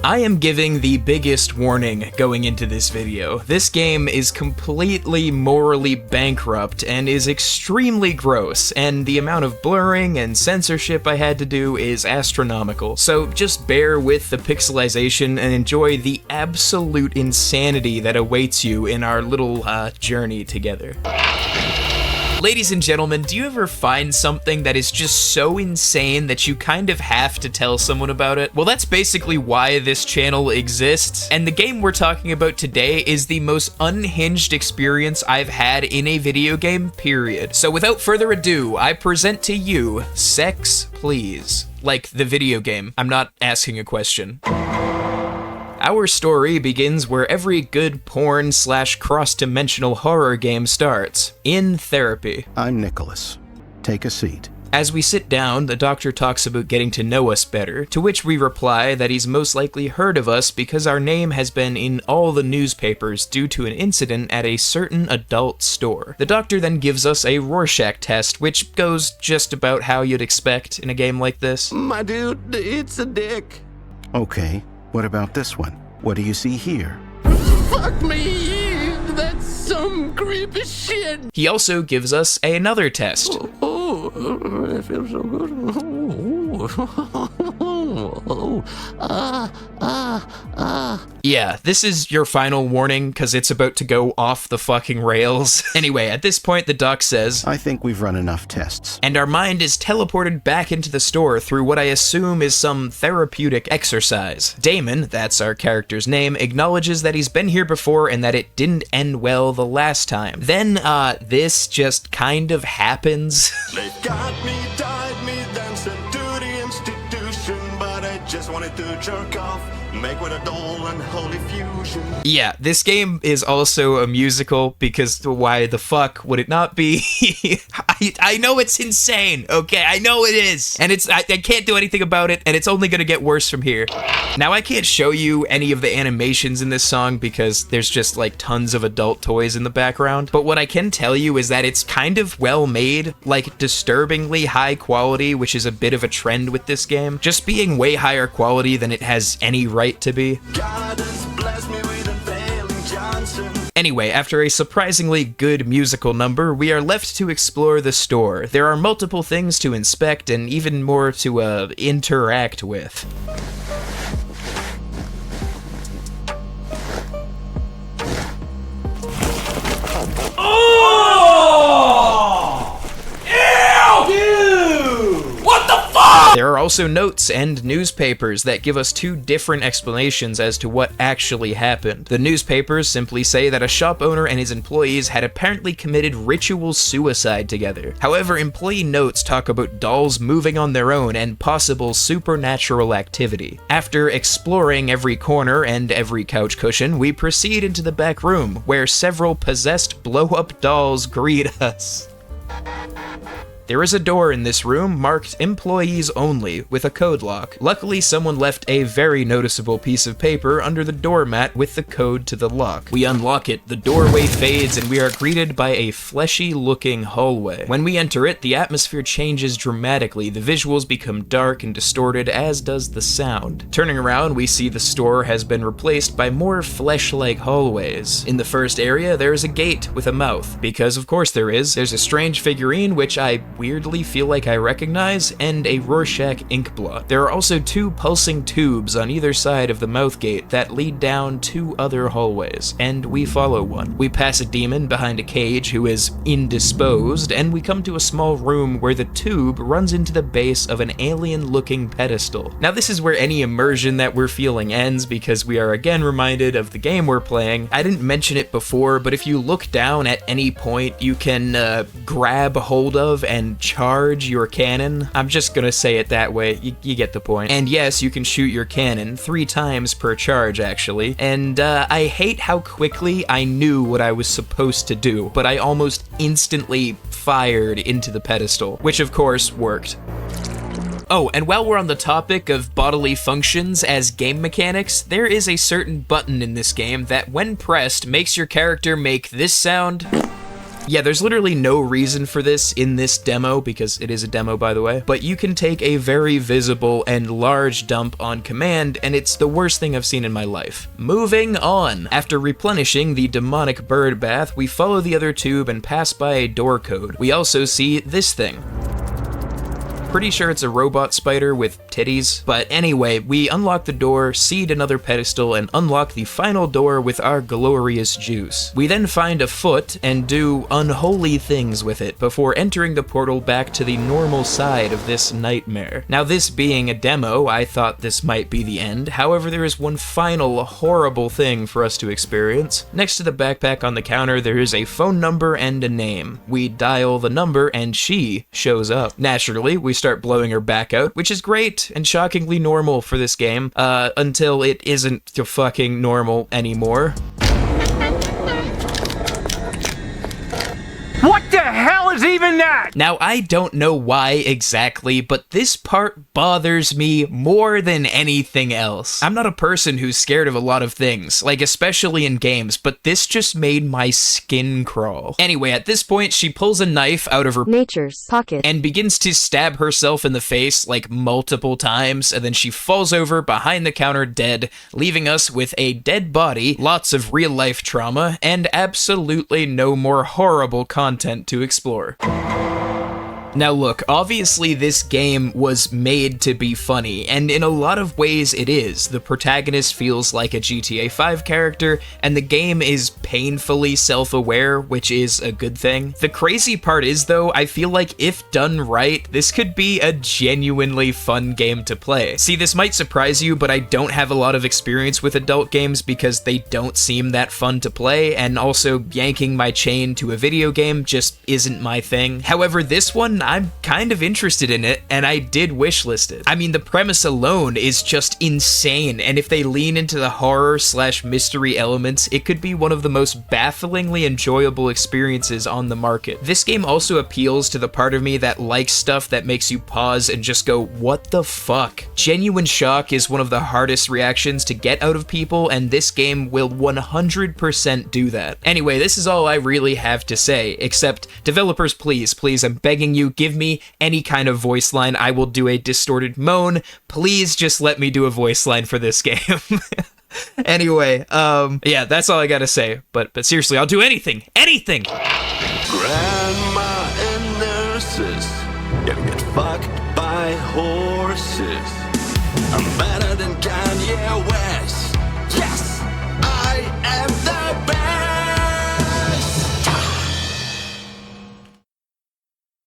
I am giving the biggest warning going into this video. This game is completely morally bankrupt and is extremely gross, and the amount of blurring and censorship I had to do is astronomical. So just bear with the pixelization and enjoy the absolute insanity that awaits you in our little journey together. Ladies and gentlemen, do you ever find something that is just so insane that you kind of have to tell someone about it? Well, that's basically why this channel exists, and the game we're talking about today is the most unhinged experience I've had in a video game, period. So without further ado, I present to you Sex Please. Like the video game. I'm not asking a question. Our story begins where every good porn/cross-dimensional horror game starts, in therapy. I'm Nicholas. Take a seat. As we sit down, the doctor talks about getting to know us better, to which we reply that he's most likely heard of us because our name has been in all the newspapers due to an incident at a certain adult store. The doctor then gives us a Rorschach test, which goes just about how you'd expect in a game like this. My dude, it's a dick. Okay, what about this one? What do you see here? Fuck me! That's some creepy shit! He also gives us another test. Oh, that feels so good. Yeah, this is your final warning, because it's about to go off the fucking rails. Anyway, at this point, the doc says, I think we've run enough tests. and our mind is teleported back into the store through what I assume is some therapeutic exercise. Damon, that's our character's name, acknowledges that he's been here before and that it didn't end well the last time. Then, this just kind of happens. They got me, died me, then sent to the institution, but I just wanted to jerk off, make with a doll and holy fusion. Yeah, this game is also a musical, because why the fuck would it not be? I know it's insane, okay? I know it is. And I can't do anything about it, and it's only gonna get worse from here. Now, I can't show you any of the animations in this song because there's just like tons of adult toys in the background, but what I can tell you is that it's kind of well made, like disturbingly high quality, which is a bit of a trend with this game, just being way higher quality than it has any right to be. God has blessed me with unfailing Johnson. Anyway, after a surprisingly good musical number, we are left to explore the store. There are multiple things to inspect and even more to interact with. There are also notes and newspapers that give us two different explanations as to what actually happened. The newspapers simply say that a shop owner and his employees had apparently committed ritual suicide together. However, employee notes talk about dolls moving on their own and possible supernatural activity. After exploring every corner and every couch cushion, we proceed into the back room, where several possessed blow-up dolls greet us. There is a door in this room marked employees only with a code lock. Luckily, someone left a very noticeable piece of paper under the doormat with the code to the lock. We unlock it, the doorway fades, and we are greeted by a fleshy looking hallway. When we enter it, the atmosphere changes dramatically. The visuals become dark and distorted, as does the sound. Turning around, we see the store has been replaced by more flesh-like hallways. In the first area, there is a gate with a mouth, because of course there is. There's a strange figurine, which I weirdly feel like I recognize, and a Rorschach ink blot. There are also two pulsing tubes on either side of the mouth gate that lead down two other hallways, and we follow one. We pass a demon behind a cage who is indisposed, and we come to a small room where the tube runs into the base of an alien-looking pedestal. Now, this is where any immersion that we're feeling ends, because we are again reminded of the game we're playing. I didn't mention it before, but if you look down at any point, you can grab hold of and charge your cannon. I'm just gonna say it that way, you get the point. And yes, you can shoot your cannon 3 times per charge, actually. And I hate how quickly I knew what I was supposed to do, but I almost instantly fired into the pedestal, which of course worked. Oh, and while we're on the topic of bodily functions as game mechanics, there is a certain button in this game that, when pressed, makes your character make this sound Yeah, there's literally no reason for this in this demo, because it is a demo, by the way, but you can take a very visible and large dump on command, and it's the worst thing I've seen in my life. Moving on. After replenishing the demonic bird bath, we follow the other tube and pass by a door code. We also see this thing. Pretty sure it's a robot spider with titties. But anyway, we unlock the door, seed another pedestal, and unlock the final door with our glorious juice. We then find a foot and do unholy things with it before entering the portal back to the normal side of this nightmare. Now, this being a demo, I thought this might be the end. However, there is one final horrible thing for us to experience. Next to the backpack on the counter, there is a phone number and a name. We dial the number and she shows up. Naturally, we start blowing her back out, which is great and shockingly normal for this game, until it isn't fucking normal anymore. What the hell is even that? Now, I don't know why exactly, but this part bothers me more than anything else. I'm not a person who's scared of a lot of things, like especially in games, but this just made my skin crawl. Anyway, at this point, she pulls a knife out of her nature's pocket and begins to stab herself in the face like multiple times, and then she falls over behind the counter dead, leaving us with a dead body, lots of real-life trauma, and absolutely no more horrible content to explore. Now look, obviously this game was made to be funny, and in a lot of ways it is. The protagonist feels like a GTA 5 character, and the game is painfully self-aware, which is a good thing. The crazy part is, though, I feel like if done right, this could be a genuinely fun game to play. See, this might surprise you, but I don't have a lot of experience with adult games because they don't seem that fun to play, and also yanking my chain to a video game just isn't my thing. However, this one, I'm kind of interested in it, and I did wishlist it. I mean, the premise alone is just insane, and if they lean into the horror/mystery elements, it could be one of the most bafflingly enjoyable experiences on the market. This game also appeals to the part of me that likes stuff that makes you pause and just go, what the fuck? Genuine shock is one of the hardest reactions to get out of people, and this game will 100% do that. Anyway, this is all I really have to say, except developers, please, I'm begging you, give me any kind of voice line. I will do a distorted moan. Please just let me do a voice line for this game. Anyway, yeah, that's all I gotta say. But seriously, I'll do anything. Anything! Grandma and nurses gonna get fucked by horses. I'm better than Kanye West.